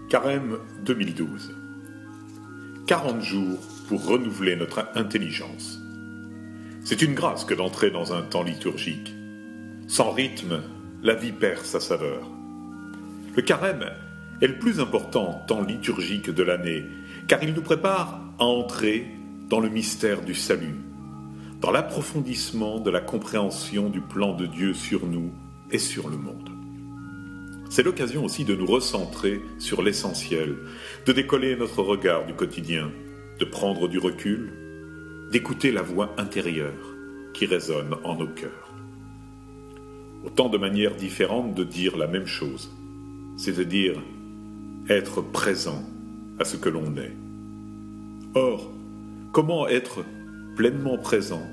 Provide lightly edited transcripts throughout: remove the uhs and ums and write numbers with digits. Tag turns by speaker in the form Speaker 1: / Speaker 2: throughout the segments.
Speaker 1: Carême 2012. 40 jours pour renouveler notre intelligence. C'est une grâce que d'entrer dans un temps liturgique. Sans rythme, la vie perd sa saveur. Le carême est le plus important temps liturgique de l'année, car il nous prépare à entrer dans le mystère du salut, dans l'approfondissement de la compréhension du plan de Dieu sur nous et sur le monde. C'est l'occasion aussi de nous recentrer sur l'essentiel, de décoller notre regard du quotidien, de prendre du recul, d'écouter la voix intérieure qui résonne en nos cœurs. Autant de manières différentes de dire la même chose, c'est-à-dire être présent à ce que l'on est. Or, comment être pleinement présent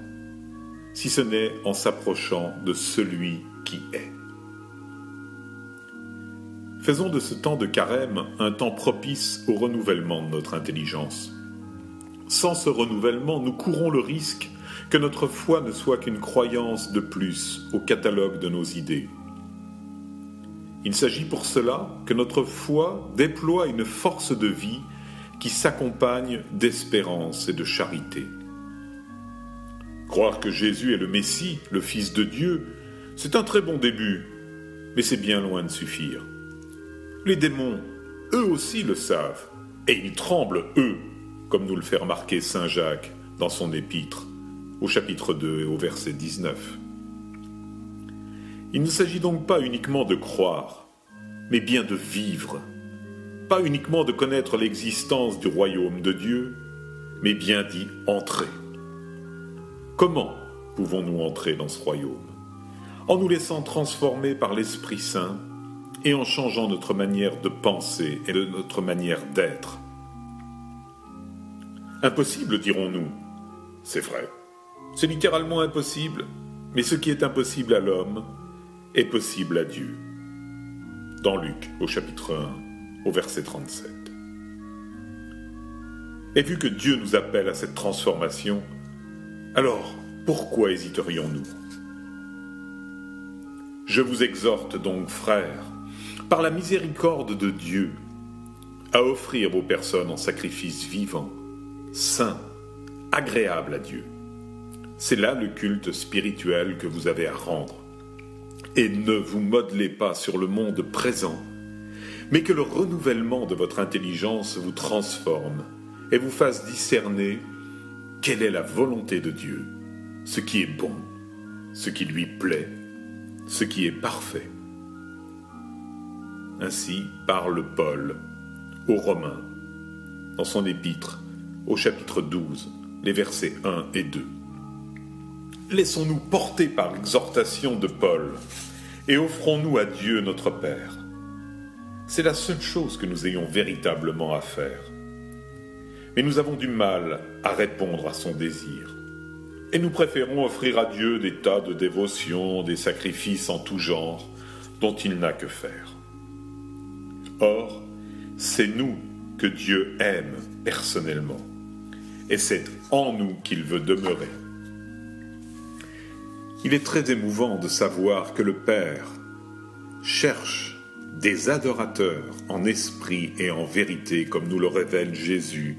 Speaker 1: si ce n'est en s'approchant de celui qui est ? Faisons de ce temps de carême un temps propice au renouvellement de notre intelligence. Sans ce renouvellement, nous courons le risque que notre foi ne soit qu'une croyance de plus au catalogue de nos idées. Il s'agit pour cela que notre foi déploie une force de vie qui s'accompagne d'espérance et de charité. Croire que Jésus est le Messie, le Fils de Dieu, c'est un très bon début, mais c'est bien loin de suffire. Les démons, eux aussi le savent, et ils tremblent, eux, comme nous le fait remarquer saint Jacques dans son épître, au chapitre 2 et au verset 19. Il ne s'agit donc pas uniquement de croire, mais bien de vivre. Pas uniquement de connaître l'existence du royaume de Dieu, mais bien d'y entrer. Comment pouvons-nous entrer dans ce royaume ? En nous laissant transformer par l'Esprit Saint et en changeant notre manière de penser et notre manière d'être. Impossible, dirons-nous. C'est vrai. C'est littéralement impossible, mais ce qui est impossible à l'homme est possible à Dieu. Dans Luc, au chapitre 1, au verset 37. Et vu que Dieu nous appelle à cette transformation, alors pourquoi hésiterions-nous ? Je vous exhorte donc, frères, par la miséricorde de Dieu, à offrir vos personnes en sacrifice vivant, saint, agréable à Dieu. C'est là le culte spirituel que vous avez à rendre. Et ne vous modelez pas sur le monde présent, mais que le renouvellement de votre intelligence vous transforme et vous fasse discerner quelle est la volonté de Dieu, ce qui est bon, ce qui lui plaît, ce qui est parfait. Ainsi parle Paul aux Romains, dans son épître, au chapitre 12, les versets 1 et 2. Laissons-nous porter par l'exhortation de Paul et offrons-nous à Dieu notre Père. C'est la seule chose que nous ayons véritablement à faire. Mais nous avons du mal à répondre à son désir. Et nous préférons offrir à Dieu des tas de dévotions, des sacrifices en tout genre, dont il n'a que faire. Or, c'est nous que Dieu aime personnellement, et c'est en nous qu'il veut demeurer. Il est très émouvant de savoir que le Père cherche des adorateurs en esprit et en vérité, comme nous le révèle Jésus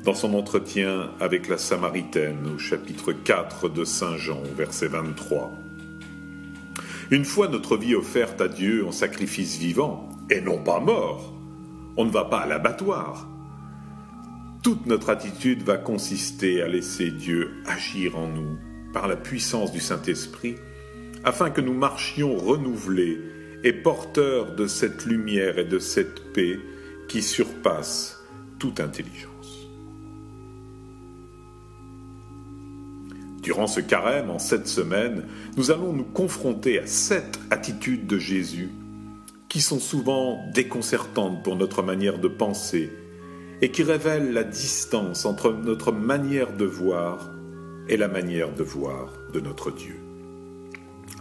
Speaker 1: dans son entretien avec la Samaritaine au chapitre 4 de Saint Jean, verset 23. Une fois notre vie offerte à Dieu en sacrifice vivant, et non pas mort, on ne va pas à l'abattoir. Toute notre attitude va consister à laisser Dieu agir en nous par la puissance du Saint-Esprit, afin que nous marchions renouvelés et porteurs de cette lumière et de cette paix qui surpasse toute intelligence. Durant ce carême, en 7 semaines, nous allons nous confronter à 7 attitudes de Jésus qui sont souvent déconcertantes pour notre manière de penser et qui révèlent la distance entre notre manière de voir et la manière de voir de notre Dieu.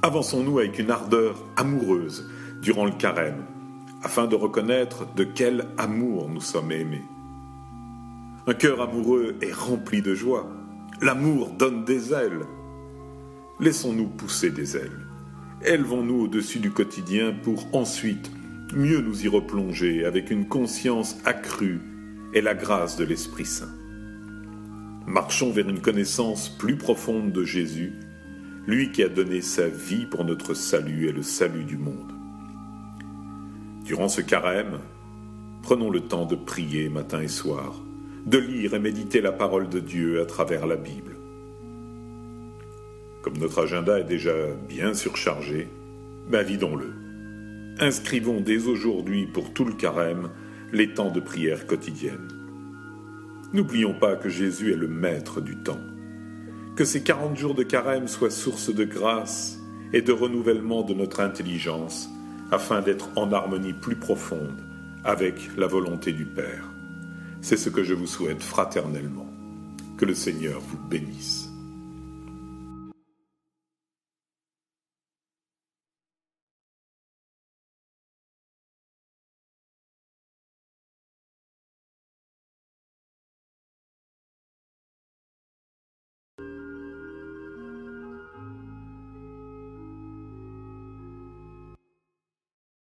Speaker 1: Avançons-nous avec une ardeur amoureuse durant le carême, afin de reconnaître de quel amour nous sommes aimés. Un cœur amoureux est rempli de joie. L'amour donne des ailes. Laissons-nous pousser des ailes. Élevons-nous au-dessus du quotidien pour ensuite mieux nous y replonger avec une conscience accrue et la grâce de l'Esprit Saint. Marchons vers une connaissance plus profonde de Jésus, lui qui a donné sa vie pour notre salut et le salut du monde. Durant ce carême, prenons le temps de prier matin et soir, de lire et méditer la parole de Dieu à travers la Bible. Comme notre agenda est déjà bien surchargé, vidons-le. Inscrivons dès aujourd'hui pour tout le carême les temps de prière quotidienne. N'oublions pas que Jésus est le maître du temps. Que ces 40 jours de carême soient source de grâce et de renouvellement de notre intelligence afin d'être en harmonie plus profonde avec la volonté du Père. C'est ce que je vous souhaite fraternellement. Que le Seigneur vous bénisse.